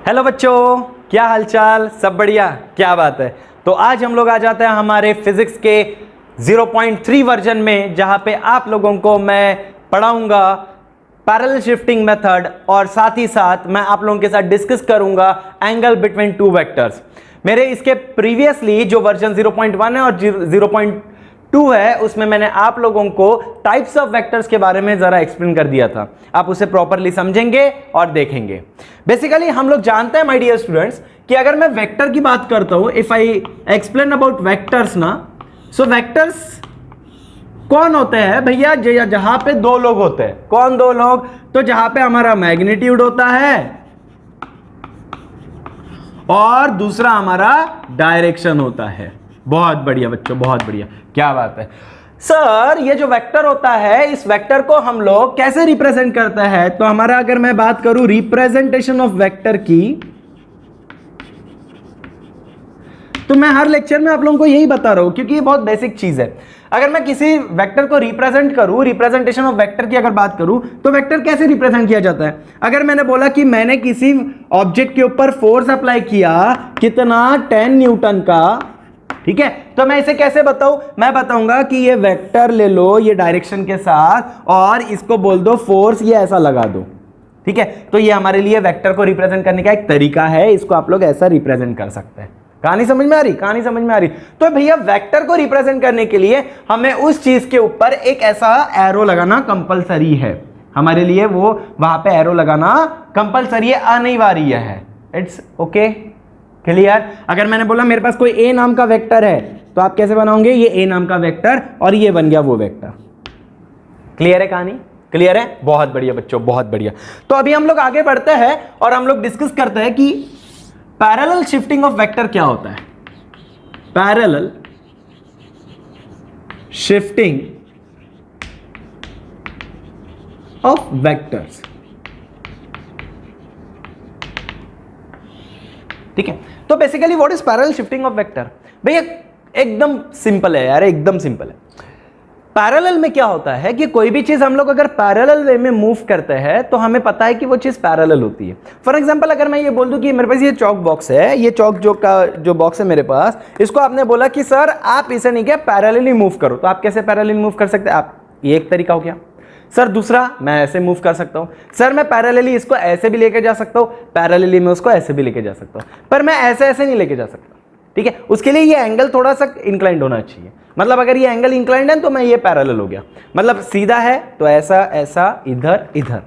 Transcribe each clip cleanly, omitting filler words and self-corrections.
Hello बच्चों, क्या हालचाल? सब बढ़िया? क्या बात है। तो आज हम लोग आ जाते हैं हमारे फिजिक्स के 0.3 वर्जन में, जहां पे आप लोगों को मैं पढ़ाऊंगा पैरेलल शिफ्टिंग मेथड और साथ ही साथ मैं आप लोगों के साथ डिस्कस करूंगा एंगल बिटवीन टू वेक्टर्स। मेरे इसके प्रीवियसली जो वर्जन 0.1 है और 0.2 है उसमें मैंने आप लोगों को टाइप्स ऑफ वेक्टर्स के बारे में जरा एक्सप्लेन कर दिया था। आप उसे प्रॉपरली समझेंगे और देखेंगे। बेसिकली हम लोग जानते हैं माय डियर स्टूडेंट्स कि अगर मैं वेक्टर की बात करता हूं, if I explain about vectors ना, सो वेक्टर्स कौन होते हैं भैया? जहां पे दो लोग होते हैं। कौन दो लोग? तो जहां पे हमारा मैग्नीट्यूड होता है और दूसरा हमारा डायरेक्शन होता है। बहुत बढ़िया बच्चों, बहुत बढ़िया, क्या बात है। सर ये जो वेक्टर होता है, इस वेक्टर को हम लोग कैसे रिप्रेजेंट करते हैं? तो हमारा अगर मैं बात करूं रिप्रेजेंटेशन ऑफ वेक्टर की, तो मैं हर लेक्चर में आप लोगों को यही बता रहा हूं क्योंकि ये बहुत बेसिक चीज है। अगर मैं किसी वेक्टर को रिप्रेजेंट करूं, रिप्रेजेंटेशन ऑफ वेक्टर की अगर बात करूं, तो वेक्टर कैसे रिप्रेजेंट किया जाता है? अगर मैंने बोला कि मैंने किसी ऑब्जेक्ट के ऊपर फोर्स अप्लाई किया, कितना? 10 न्यूटन का, ठीक है, तो मैं इसे कैसे बताऊं? मैं बताऊंगा कि ये वेक्टर ले लो ये डायरेक्शन के साथ और इसको बोल दो फोर्स, ये ऐसा लगा दो, ठीक है। तो ये हमारे लिए वेक्टर को रिप्रेजेंट करने का एक तरीका है, इसको आप लोग ऐसा रिप्रेजेंट कर सकते हैं। कहानी समझ में आ रही? कहानी समझ में आ रही? तो भैया वेक्टर को रिप्रेजेंट करने के लिए हमें उस चीज के ऊपर एक ऐसा एरो लगाना कंपलसरी है। हमारे लिए वो वहां पे एरो लगाना कंपलसरी है, अनिवार्य है। It's okay, clear? अगर मैंने बोला मेरे पास कोई ए नाम का वेक्टर है, तो आप कैसे बनाओगे? ये ए नाम का वेक्टर और ये बन गया वो वेक्टर। क्लियर है कहानी? क्लियर है? बहुत बढ़िया बच्चों, बहुत बढ़िया। तो अभी हम लोग आगे बढ़ते हैं और हम लोग डिस्कस करते हैं कि पैरेलल शिफ्टिंग ऑफ वेक्टर क्या होता है। पैरेलल शिफ्टिंग ऑफ वेक्टर्स, ठीक है। तो basically what is parallel shifting of vector? भैया एकदम सिंपल है यार, एकदम सिंपल है। पैरेलल में क्या होता है कि कोई भी चीज हम लोग अगर पैरेलल वे में मूव करते हैं तो हमें पता है कि वो चीज पैरेलल होती है। फॉर एग्जांपल अगर मैं ये बोल दूं कि मेरे पास ये चौक बॉक्स है, ये चौक जो बॉक्स है मेरे पास, इसको आपने बोला कि सर आप इसे नहीं क्या पैरेलली मूव करो, तो आप कैसे पैरेलली मूव कर सकते हैं? आप, ये एक तरीका हो गया। सर दूसरा, मैं ऐसे मूव कर सकता हूं। सर मैं पैरेलली इसको ऐसे भी लेके जा सकता हूं, पैरेलली मैं उसको ऐसे भी लेके जा सकता हूं, पर मैं ऐसे ऐसे नहीं लेके जा सकता, ठीक है। उसके लिए ये एंगल थोड़ा सा इंक्लाइंड होना चाहिए। मतलब अगर ये एंगल इंक्लाइंड है तो मैं ये पैरेलल हो गया। मतलब सीधा है तो ऐसा ऐसा, इधर इधर,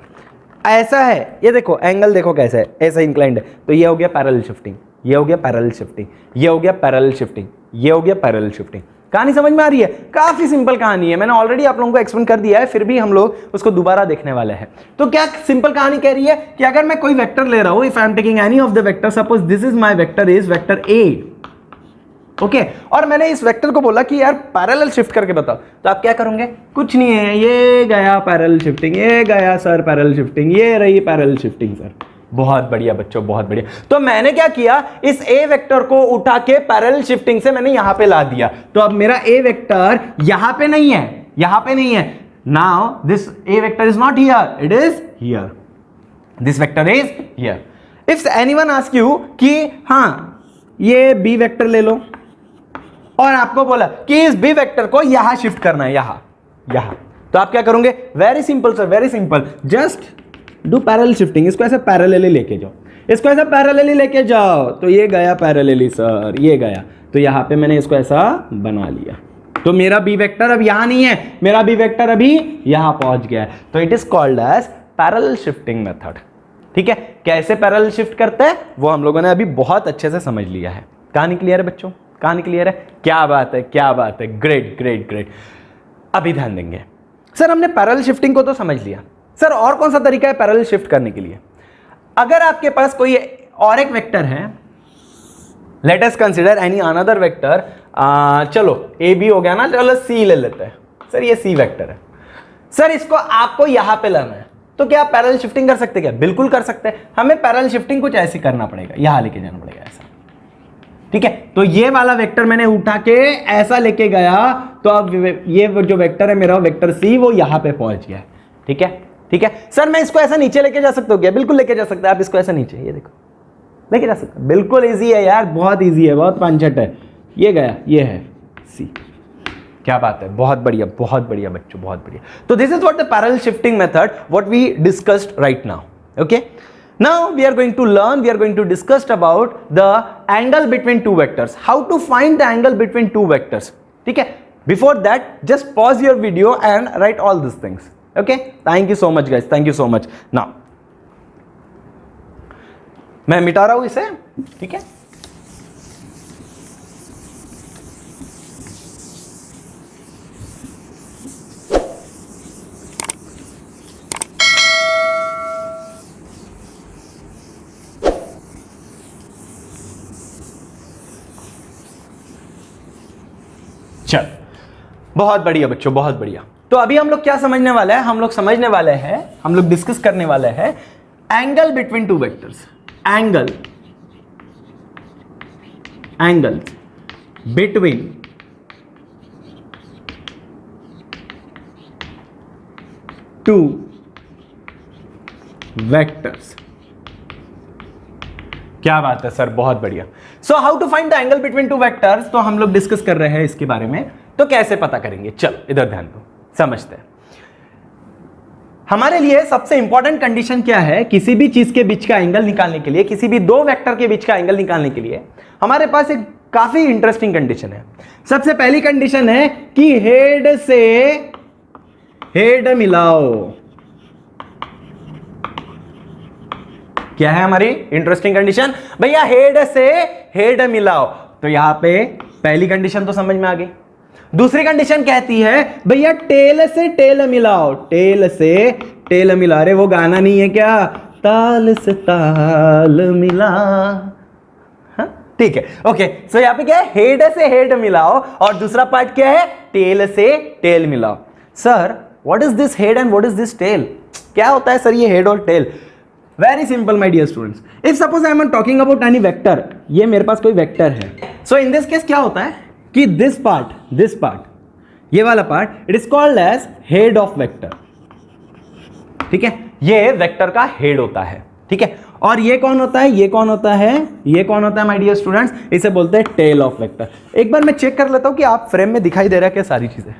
ऐसा है, ये देखो एंगल देखो कैसा है, ऐसा इंक्लाइंड है, तो ये हो गया पैरेलल शिफ्टिंग, ये हो गया पैरेलल शिफ्टिंग, ये हो गया पैरेलल शिफ्टिंग, ये हो गया पैरेलल शिफ्टिंग। कहानी समझ में आ रही है? काफी सिंपल कहानी है, मैंने ऑलरेडी आप लोगों को एक्सप्लेन कर दिया है, फिर भी हम लोग उसको दोबारा देखने वाले हैं। तो क्या सिंपल कहानी कह रही है कि अगर मैं कोई वेक्टर ले रहा हूं, if I am taking any of the vector, suppose this is my vector, is vector A, okay, और मैंने इस वेक्टर को बोला कि यार पैरेलल शिफ्ट करके बताओ, तो आप क्या करोगे? कुछ नहीं है, ये गया पैरेलल शिफ्टिंग, ये गया सर पैरेलल शिफ्टिंग, ये रही पैरेलल शिफ्टिंग सर। बहुत बढ़िया बच्चों, बहुत बढ़िया। तो मैंने क्या किया, इस ए वेक्टर को उठा के पैरेलल शिफ्टिंग से मैंने यहां पे ला दिया, तो अब मेरा ए वेक्टर यहां पे नहीं है, यहां पे नहीं है। Now this A vector is not here, it is here, this vector is here. If anyone ask you कि हां ये बी वेक्टर ले लो और आपको बोला कि इस बी वेक्टर को यहां शिफ्ट करना है, यहां, तो आप क्या करोगे? Very simple sir, very simple, just do parallel shifting. इसको ऐसे पैरेलली लेके जाओ, इसको ऐसा पैरेलली लेके जाओ, तो ये गया पैरेलली सर, ये गया, तो यहां पे मैंने इसको ऐसा बना लिया, तो मेरा बी वेक्टर अब यहां नहीं है, मेरा बी वेक्टर अभी यहां पहुंच गया है। तो it is called as parallel shifting method, ठीक है। कैसे पैरेलल शिफ्ट करते हैं वो हम लोगों ने अभी बहुत अच्छे से समझ लिया है। कहानी क्लियर है बच्चों? कहानी क्लियर है? क्या बात है, क्या बात है, ग्रेट ग्रेट ग्रेट। अभी ध्यान देंगे। सर हमने पैरेलल शिफ्टिंग को तो समझ लिया, सर और कौन सा तरीका है पैरेलल शिफ्ट करने के लिए? अगर आपके पास कोई और एक वेक्टर है, let us consider any another vector, चलो ए बी हो गया ना, चलो सी ले लेते हैं। सर ये सी वेक्टर है, सर इसको आपको यहां पे लाना है, तो क्या आप पैरेलल शिफ्टिंग कर सकते हैं? क्या बिल्कुल कर सकते हैं। हमें पैरेलल शिफ्टिंग कुछ ऐसी करना पड़ेगा, यहां लेके जाना पड़ेगा ऐसा, ठीक है। तो ये वाला वेक्टर मैंने उठा के ऐसा लेके गया, तो अब ये जो वेक्टर है मेरा वेक्टर सी, वो यहां पे पहुंच गया, ठीक है, ठीक है। सर मैं इसको ऐसा नीचे लेके जा सकता हूं क्या? बिल्कुल लेके जा सकते हैं आप इसको ऐसा नीचे, ये देखो लेके जा सकते हैं। बिल्कुल इजी है यार, बहुत इजी है, बहुत पांचट है। ये गया, ये है सी। क्या बात है, बहुत बढ़िया बच्चों, बहुत बढ़िया। तो this is what the parallel shifting method what we discussed right now. Okay, now we are going to discuss about the angle between two vectors, how to find the angle between two vectors. ठीक है, before that just pause your video and write all these things. Okay, thank you so much guys, thank you so much. Now मैं मिटा रहा हूं इसे, ठीक है। चल, बहुत बढ़िया बच्चों, बहुत बढ़िया। तो अभी हम लोग क्या समझने वाले हैं, हम लोग डिस्कस करने वाले हैं angle between two vectors. Angles between two vectors. क्या बात है सर, बहुत बढ़िया। So how to find the angle between two vectors, तो हम लोग डिस्कस कर रहे हैं इसके बारे में। तो कैसे पता करेंगे, चल इधर ध्यान दो, समझते हैं। हमारे लिए सबसे इंपॉर्टेंट कंडीशन क्या है, किसी भी चीज के बीच का एंगल निकालने के लिए, किसी भी दो वेक्टर के बीच का एंगल निकालने के लिए हमारे पास एक काफी इंटरेस्टिंग कंडीशन है। सबसे पहली कंडीशन है कि हेड से हेड मिलाओ। क्या है हमारी इंटरेस्टिंग कंडीशन, भैया हेड से हेड मिलाओ। तो यहां पे पहली कंडीशन तो समझ में आ गई। दूसरी कंडीशन कहती है भैया टेल से टेल मिलाओ। टेल से टेल मिला, रे वो गाना नहीं है क्या, ताल से ताल मिला। ठीक है, ओके। सो यहां पे क्या है, हेड से हेड मिलाओ, और दूसरा पार्ट क्या है, टेल से टेल मिलाओ। Sir what is this head and what is this tail, क्या होता है सर ये हेड और tail? Very simple my dear students, if suppose I am talking about any vector, ये मेरे पास कोई वेक्टर है। सो इन दिस केस क्या होता है कि दिस पार्ट, ये वाला part, it is called as head of vector. ठीक है, ये वेक्टर का हेड होता है। ठीक है, और ये कौन होता है, ये कौन होता है माय डियर स्टूडेंट्स, इसे बोलते हैं टेल ऑफ वेक्टर। एक बार मैं चेक कर लेता हूं कि आप फ्रेम में दिखाई दे रहा है क्या सारी चीजें।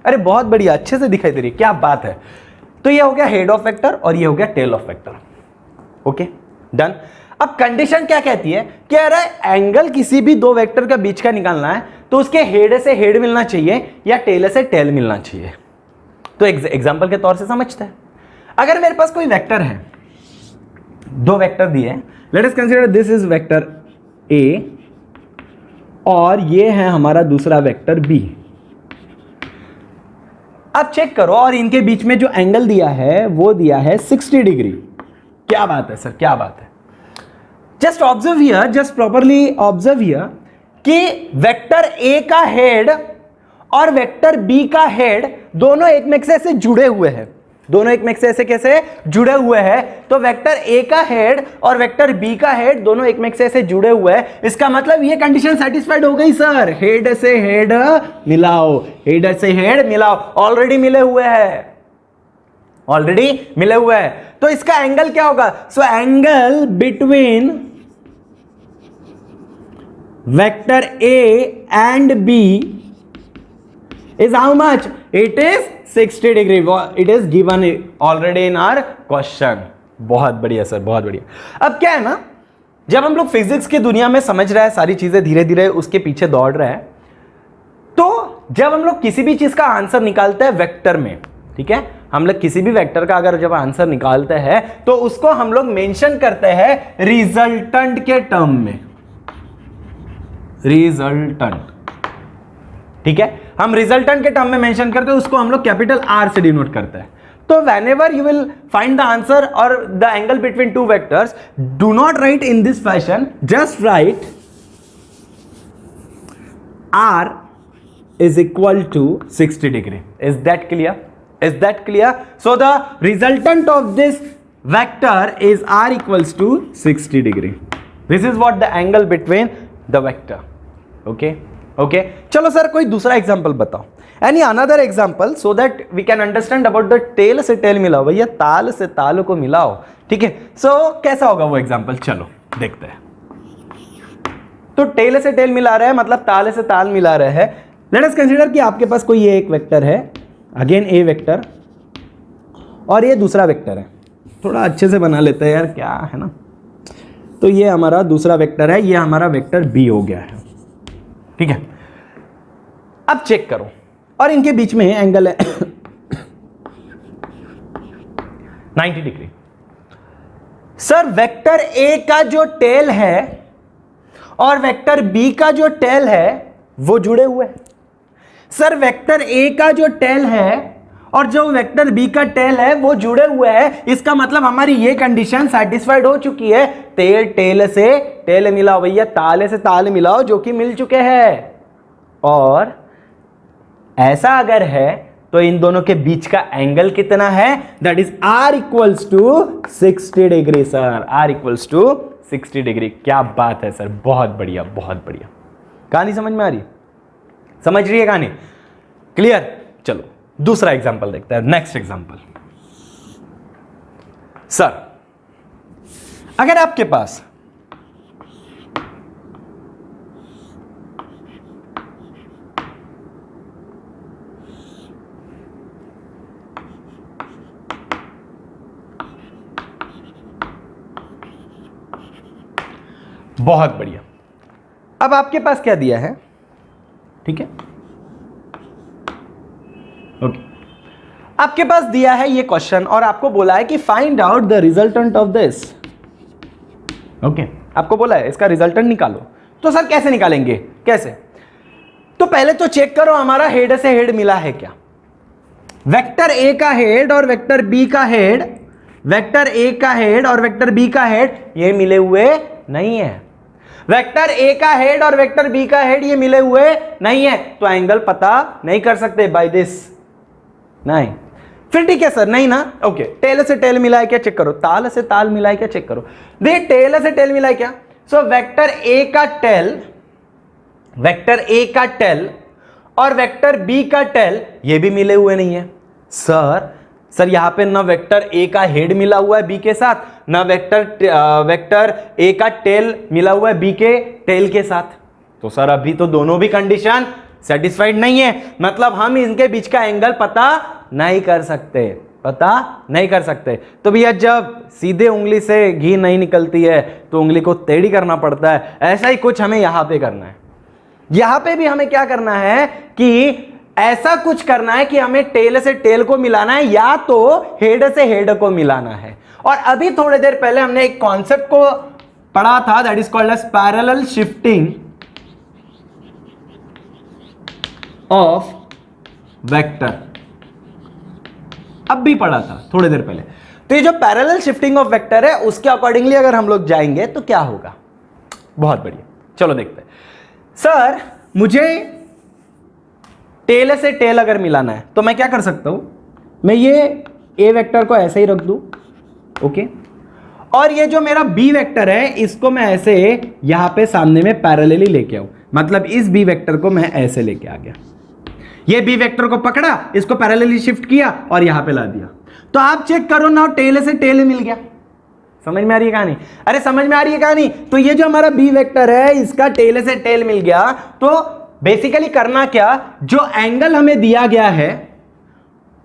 अरे बहुत बढ़िया, अच्छे से दिखाई दे रही है, क्या बात है। तो ये हो गया हेड ऑफ वेक्टर और ये हो गया tail of vector. Okay, done. अब कंडीशन क्या कहती है कि अरे एंगल किसी भी दो वेक्टर का बीच का निकालना है तो उसके हेड से हेड मिलना चाहिए या टेल से टेल मिलना चाहिए। तो एग्जांपल के तौर से समझते हैं। अगर मेरे पास कोई वेक्टर है, दो वेक्टर दिए, let us consider this is vector ए और ये है हमारा दूसरा वेक्टर बी। अब चेक करो, और इनके बीच में जो एंगल दिया है वो दिया है 60 डिग्री। क्या बात है सर, क्या बात है। Just observe here, just properly observe here कि वेक्टर ए का हेड और वेक्टर बी का हेड दोनों एक में से जुड़े हुए हैं। दोनों एक में से ऐसे कैसे जुड़े हुए हैं, तो वेक्टर ए का हेड और वेक्टर बी का हेड दोनों एक में से ऐसे जुड़े हुए हैं। इसका मतलब ये कंडीशन सेटिस्फाइड हो गई सर, हेड से हेड मिलाओ, हेड से हेड मिलाओ, ऑलरेडी मिले हुए हैं, ऑलरेडी मिले हुए हैं। तो इसका एंगल क्या होगा, so angle between vector A and B is how much? It is 60 degree. It is given already in our question. बहुत बढ़िया सर, बहुत बढ़िया। अब क्या है ना, जब हम लोग फिजिक्स की दुनिया में समझ रहे हैं सारी चीजें, धीरे धीरे उसके पीछे दौड़ रहे हैं, तो जब हम लोग किसी भी चीज का आंसर निकालते हैं वेक्टर में, ठीक है, हम लोग किसी भी वेक्टर का अगर जब आंसर निकालते हैं तो उसको हम लोग मेंशन करते हैं रिजल्टेंट के टर्म में, रिजल्टेंट। ठीक है, हम रिजल्टेंट के टर्म में मेंशन करते हैं, उसको हम लोग कैपिटल आर से डिनोट करते हैं। तो whenever you will find the answer or the angle between two vectors, do not write in this fashion, just write r is equal to 60 degree. Is that clear? Is that clear? So the resultant of this vector is r equals to 60 degree. This is what the angle between the vector. Okay? Okay, चलो sir कोई दूसरा example बताओ, any another example, so that we can understand about the tail से tail मिलाओ। भैया ताल से ताल को मिलाओ। ठीक है, सो कैसा होगा वो एग्जाम्पल, चलो देखते हैं। तो टेल से टेल मिला रहा है मतलब ताल से ताल मिला रहा है। लेट अस कंसीडर कि आपके पास कोई ये एक वेक्टर है, अगेन ए वेक्टर, और ये दूसरा वेक्टर है। थोड़ा अच्छे से बना लेते हैं यार, क्या है ना। तो ये हमारा दूसरा वेक्टर है, ये हमारा वेक्टर बी हो गया है, ठीक है। अब चेक करो, और इनके बीच में एंगल है 90 डिग्री। सर वेक्टर ए का जो टेल है और वेक्टर बी का जो टेल है वो जुड़े हुए हैं। सर वेक्टर ए का जो टेल है और जो वेक्टर बी का टेल है वो जुड़े हुए हैं, इसका मतलब हमारी ये कंडीशन सेटिस्फाइड हो चुकी है। टेल से टेल मिलाओ भैया, ताले से ताल मिलाओ, जो कि मिल चुके हैं। और ऐसा अगर है तो इन दोनों के बीच का एंगल कितना है, that is R equals to 60 degree. Sir R equals to 60 degree. क्या बात है सर, बहुत बढ़िया बहुत बढ़िया। कहानी समझ में आ रही, समझ रही है कहानी, क्लियर। चलो दूसरा एग्जांपल देखते हैं, नेक्स्ट एग्जांपल। सर अगर आपके पास बहुत बढ़िया, अब आपके पास क्या दिया है, ठीक है, ओके। आपके पास दिया है ये क्वेश्चन और आपको बोला है कि find out the resultant of this, okay. आपको बोला है इसका रिजल्टेंट निकालो। तो सर कैसे निकालेंगे, कैसे? तो पहले तो चेक करो हमारा हेड से हेड मिला है क्या। वेक्टर ए का हेड और वेक्टर बी का हेड, वेक्टर ए का हेड और वेक्टर बी का हेड ये मिले हुए नहीं है। वेक्टर ए का हेड और वेक्टर बी का हेड ये मिले हुए नहीं है, तो एंगल पता नहीं कर सकते बाय दिस, नहीं। फिर ठीक है सर, नहीं ना, ओके। टेल से टेल मिला है क्या, चेक करो। ताल से ताल मिला है क्या, चेक करो। देखिए टेल से टेल मिला है क्या। सो वेक्टर ए का टेल, वेक्टर ए का टेल और वेक्टर बी का टेल ये भी मिले हुए नहीं है। सर यहां पे ना वेक्टर ए का हेड मिला हुआ है बी के साथ, ना वेक्टर ए का टेल मिला हुआ है बी के टेल के साथ। तो सर अभी तो दोनों भी कंडीशन सेटिस्फाइड नहीं है, मतलब हम इनके बीच का एंगल पता नहीं कर सकते, पता नहीं कर सकते। तो भैया जब सीधे उंगली से घी नहीं निकलती है तो उंगली को टेढ़ी करना पड़ता है, ऐसा ही कुछ हमें यहां पे करना है। यहां पे भी हमें क्या करना है कि ऐसा कुछ करना है कि हमें टेल से टेल को मिलाना है या तो हेड से हेड को मिलाना है। और अभी थोड़ी देर पहले हमने एक कॉन्सेप्ट को पढ़ा था, that is called as parallel shifting of vector, अब भी पढ़ा था थोड़ी देर पहले। तो ये जो पैरेलल शिफ्टिंग ऑफ वेक्टर है उसके अकॉर्डिंगली अगर हम लोग जाएंगे तो क्या होगा, बहुत बढ़िया। चलो देखते हैं। सर मुझे टेल से टेल अगर मिलाना है तो मैं क्या कर सकता हूं, मैं ये ए वेक्टर को ऐसे ही रख दूं, ओके, और ये जो मेरा बी वेक्टर है इसको मैं ऐसे यहां पे सामने में पैरेलली लेके आऊं, मतलब इस बी वेक्टर को मैं ऐसे लेके आ गया, ये बी वेक्टर को पकड़ा, इसको पैरेलली शिफ्ट किया और यहां पे ला दिया। तो आप चेक करो ना, टेल से टेल मिल गया। समझ में आ रही है कहानी, अरे समझ में आ रही है कहानी। तो ये जो हमारा बी वेक्टर है इसका टेल से टेल मिल गया। तो बेसिकली करना क्या, जो एंगल हमें दिया गया है,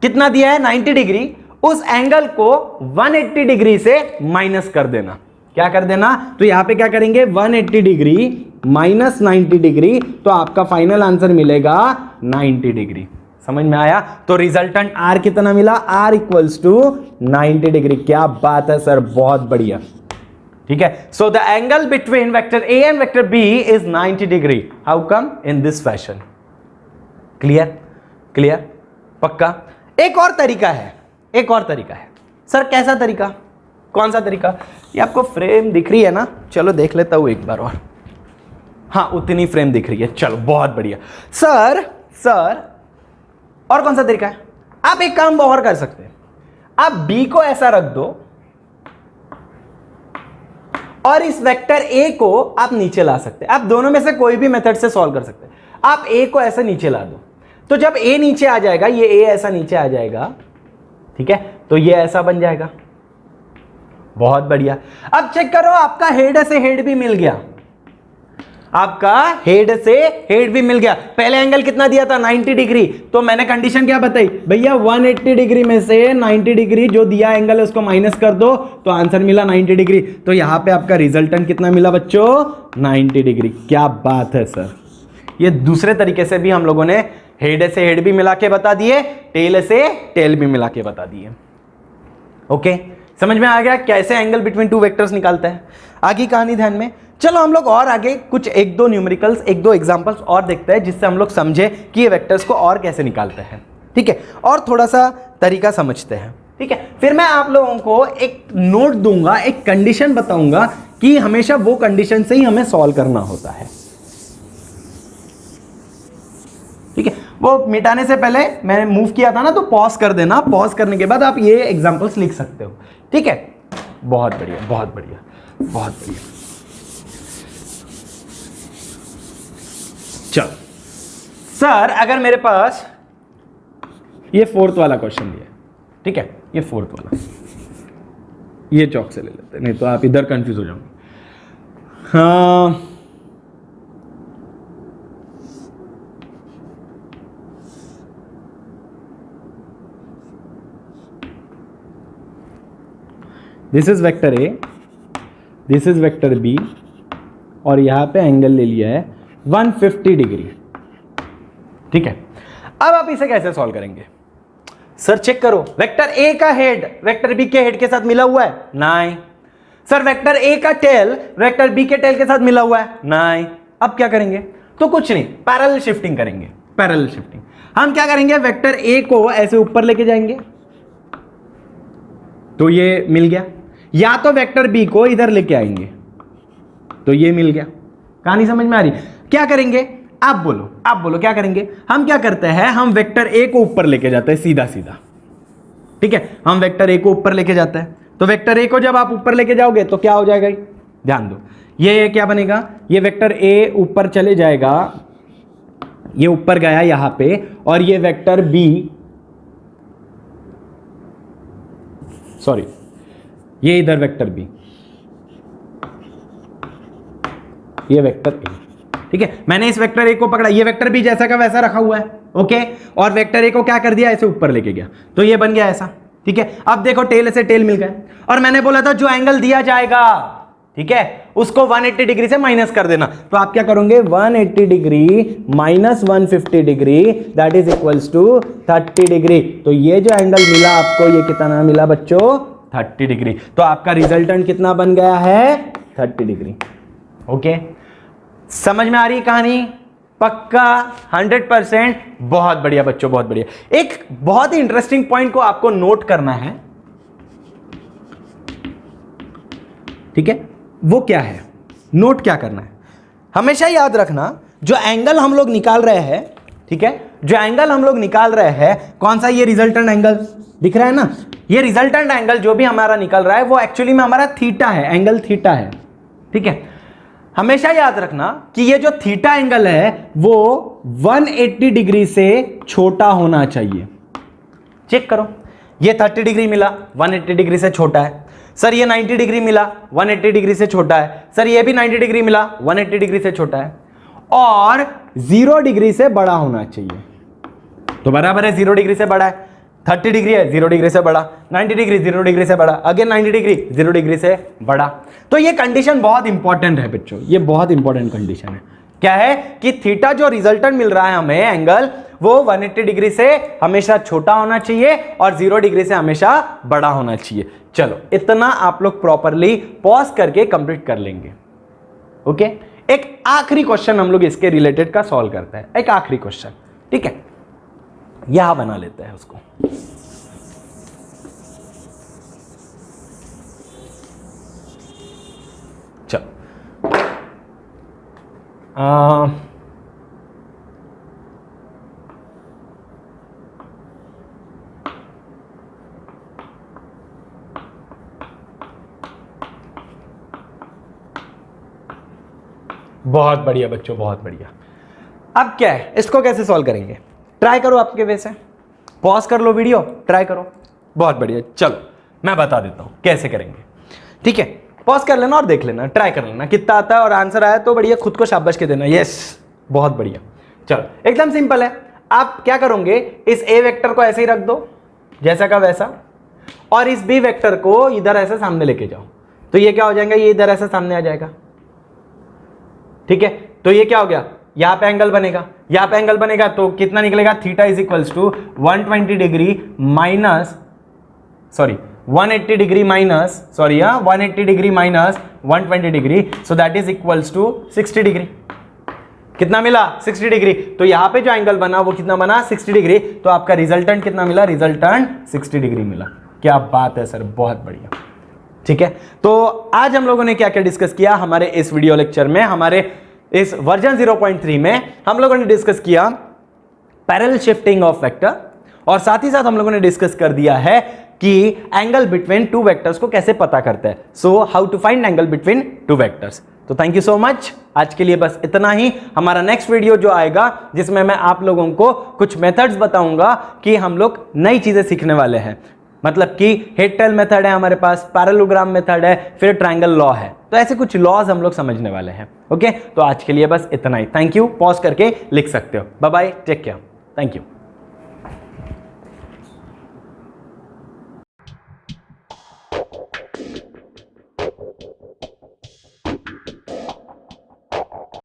कितना दिया है 90 डिग्री, उस एंगल को 180 डिग्री से माइनस कर देना। क्या कर देना, तो यहां पे क्या करेंगे 180 डिग्री माइनस 90 डिग्री, तो आपका फाइनल आंसर मिलेगा 90 डिग्री। समझ में आया। तो रिजल्टेंट आर कितना मिला, आर इक्वल्स टू 90 डिग्री। क्या बात है सर, बहुत बढ़िया, ठीक है। So the angle between vector A and vector B is 90 degree. How come, in this fashion. Clear, clear, पक्का। एक और तरीका है, एक और तरीका है। सर कैसा तरीका, कौन सा तरीका, ये आपको फ्रेम दिख रही है ना, चलो देख लेता हूं एक बार और। हाँ उतनी फ्रेम दिख रही है, चलो बहुत बढ़िया। सर और कौन सा तरीका है, आप एक काम और कर सकते हैं, आप बी को ऐसा रख दो और इस वेक्टर ए को आप नीचे ला सकते हैं। आप दोनों में से कोई भी मेथड से सॉल्व कर सकते हैं। आप ए को ऐसे नीचे ला दो, तो जब ए नीचे आ जाएगा, ये ए ऐसा नीचे आ जाएगा, ठीक है, तो ये ऐसा बन जाएगा। बहुत बढ़िया। अब चेक करो, आपका हेड से हेड भी मिल गया, आपका हेड से हेड भी मिल गया। पहले एंगल कितना दिया था 90 डिग्री, तो मैंने कंडीशन क्या बताई भैया 180 डिग्री में से 90 डिग्री जो दिया एंगल है उसको माइनस कर दो, तो आंसर मिला 90 डिग्री। तो यहां पे आपका रिजल्टेंट कितना मिला बच्चों 90 डिग्री। क्या बात है सर। ये दूसरे तरीके से भी हम लोगों ने हेड से हेड भी मिला के बता दिए, टेल से टेल भी मिला के बता दिए। ओके, समझ में आ गया कैसे एंगल बिटवीन टू वेक्टर्स निकालता है। आगे कहानी ध्यान में। चलो हम लोग और आगे कुछ एक दो न्यूमेरिकल्स, एक दो एग्जांपल्स और देखते हैं जिससे हम लोग समझे कि ये वेक्टर्स को और कैसे निकालते हैं। ठीक है, और थोड़ा सा तरीका समझते हैं। ठीक है, फिर मैं आप लोगों को एक नोट दूंगा, एक कंडीशन बताऊंगा कि हमेशा वो कंडीशन से ही हमें सॉल्व करना होता है। ठीक है, वो मिटाने से पहले मैंने मूव किया था ना, तो पॉज कर देना, पॉज करने के बाद आप ये एग्जांपल्स लिख सकते हो। ठीक है, बहुत बढ़िया बहुत बढ़िया बहुत बढ़िया। चलो सर, अगर मेरे पास ये फोर्थ वाला क्वेश्चन दिया, ठीक है, ये फोर्थ वाला, ये चौक से ले लेते, नहीं तो आप इधर कंफ्यूज हो जाओगे। हाँ, this is vector A, this is vector B, और यहां पे एंगल ले लिया है 150 डिग्री। ठीक है, अब आप इसे कैसे सॉल्व करेंगे सर? चेक करो, वेक्टर ए का हेड वेक्टर बी के हेड के साथ मिला हुआ है? नहीं। सर वेक्टर ए का टेल वेक्टर बी के टेल के साथ मिला हुआ है? नहीं। अब क्या करेंगे? तो कुछ नहीं, पैरेलल शिफ्टिंग करेंगे। पैरेलल शिफ्टिंग हम क्या करेंगे, वेक्टर ए को ऐसे ऊपर लेके जाएंगे तो ये मिल गया, या तो वेक्टर बी को इधर लेके आएंगे तो ये मिल गया। कहानी समझ में आ रही? क्या करेंगे आप बोलो, आप बोलो क्या करेंगे? हम क्या करते हैं, हम वेक्टर ए को ऊपर लेके जाते हैं सीधा सीधा। ठीक है, हम वेक्टर ए को ऊपर लेके जाते हैं, तो वेक्टर ए को जब आप ऊपर लेके जाओगे तो क्या हो जाएगा, ध्यान दो, ये क्या बनेगा, ये वेक्टर ए ऊपर चले जाएगा, ये ऊपर गया यहां पे, और ये वेक्टर बी, सॉरी ये इधर वेक्टर बी, ये वेक्टर ए। ठीक है, मैंने इस वेक्टर ए को पकड़ा, ये वेक्टर बी जैसा का वैसा रखा हुआ है। ओके, और वेक्टर ए को क्या कर दिया, ऐसे ऊपर लेके गया, तो ये बन गया ऐसा। ठीक है, अब देखो टेल से टेल मिल गए, और मैंने बोला था जो एंगल दिया जाएगा, ठीक है, उसको 180 डिग्री से माइनस कर देना। तो आप क्या करोगे, 180 degree minus 150 degree that is equals to 30 degree. तो ये जो एंगल मिला आपको, ये कितना मिला बच्चों, 30 डिग्री। तो आपका रिजल्टेंट कितना बन गया है, 30 डिग्री। ओके, समझ में आ रही कहानी? पक्का 100%। बहुत बढ़िया बच्चों, बहुत बढ़िया। एक बहुत ही इंटरेस्टिंग पॉइंट को आपको नोट करना है, ठीक है, वो क्या है, नोट क्या करना है, हमेशा याद रखना, जो एंगल हम लोग निकाल रहे हैं, ठीक है, जो एंगल हम लोग निकाल रहे हैं, कौन सा, ये रिजल्टेंट एंगल दिख रहा है ना, ये रिजल्टेंट एंगल जो भी हमारा निकल रहा है वो एक्चुअली में हमारा थीटा है, एंगल थीटा है। ठीक है, हमेशा याद रखना कि ये जो थीटा एंगल है वो 180 डिग्री से छोटा होना चाहिए। चेक करो, ये 30 डिग्री मिला, 180 डिग्री से छोटा है। सर ये 90 डिग्री मिला, 180 डिग्री से छोटा है। सर ये भी 90 डिग्री मिला, 180 डिग्री से छोटा है, और 0 डिग्री से बड़ा होना चाहिए। तो बराबर है, 0 डिग्री से बड़ा है, 30 डिग्री है 0 डिग्री से बड़ा, 90 डिग्री 0 डिग्री से बड़ा, अगेन 90 डिग्री 0 डिग्री से बड़ा। तो ये कंडीशन बहुत इंपॉर्टेंट है बच्चों, ये बहुत इंपॉर्टेंट कंडीशन है। क्या है कि थीटा जो रिजल्टेंट मिल रहा है हमें एंगल, वो 180 डिग्री से हमेशा छोटा होना चाहिए और 0 डिग्री से हमेशा बड़ा होना चाहिए। चलो इतना आप लोग प्रॉपरली पॉज करके कंप्लीट कर लेंगे। ओके, एक आखिरी क्वेश्चन हम लोग इसके रिलेटेड का सॉल्व करते हैं, एक आखिरी क्वेश्चन। ठीक है, यहां बना लेते हैं उसको। चलो बहुत बढ़िया बच्चों, बहुत बढ़िया। अब क्या है, इसको कैसे सॉल्व करेंगे, ट्राई करो आपके वे से, पॉज कर लो वीडियो, ट्राई करो। बहुत बढ़िया, चलो मैं बता देता हूं कैसे करेंगे। ठीक है, पॉज कर लेना और देख लेना, ट्राई कर लेना कितना आता है, और आंसर आया तो बढ़िया खुद को शाबाश के देना, यस बहुत बढ़िया। चलो एकदम सिंपल है, आप क्या करोगे, इस ए वेक्टर को ऐसे ही रख दो जैसा का वैसा, और इस बी वेक्टर को इधर ऐसे सामने लेके जाओ, तो ये क्या हो जाएगा, ये इधर ऐसे सामने आ जाएगा। ठीक है, तो ये क्या हो गया, यहां पे एंगल बनेगा, यहां पे एंगल बनेगा तो कितना निकलेगा, theta is equals to 120 degree minus 180 degree minus 180 degree minus 120 degree, so that is equals to 60 degree. कितना मिला, 60 डिग्री। तो यहां पे जो एंगल बना वो कितना बना, 60 डिग्री। तो आपका रिजल्टेंट कितना मिला, रिजल्टेंट 60 डिग्री मिला। क्या बात है सर, बहुत बढ़िया। ठीक है, तो आज हम लोगों ने क्या क्या डिस्कस किया हमारे इस वीडियो लेक्चर में, हमारे इस वर्जन 0.3 में हम लोगों ने डिस्कस किया पैरेलल शिफ्टिंग ऑफ वेक्टर, और साथ ही साथ हम लोगों ने डिस्कस कर दिया है कि एंगल बिटवीन टू वेक्टर्स को कैसे पता करते हैं। So how to find angle between two vectors. तो थैंक यू सो मच, आज के लिए बस इतना ही। हमारा नेक्स्ट वीडियो जो आएगा जिसमें मैं आप लोगों को कुछ मेथड्स बताऊंगा कि हम लोग नई चीजें सीखने वाले हैं, मतलब कि हेड टेल मेथड है हमारे पास, पैरेललोग्राम मेथड है, फिर ट्रायंगल लॉ है, तो ऐसे कुछ लॉज हम लोग समझने वाले हैं। ओके, तो आज के लिए बस इतना ही। थैंक यू, पॉज करके लिख सकते हो। Bye bye, take care, thank you.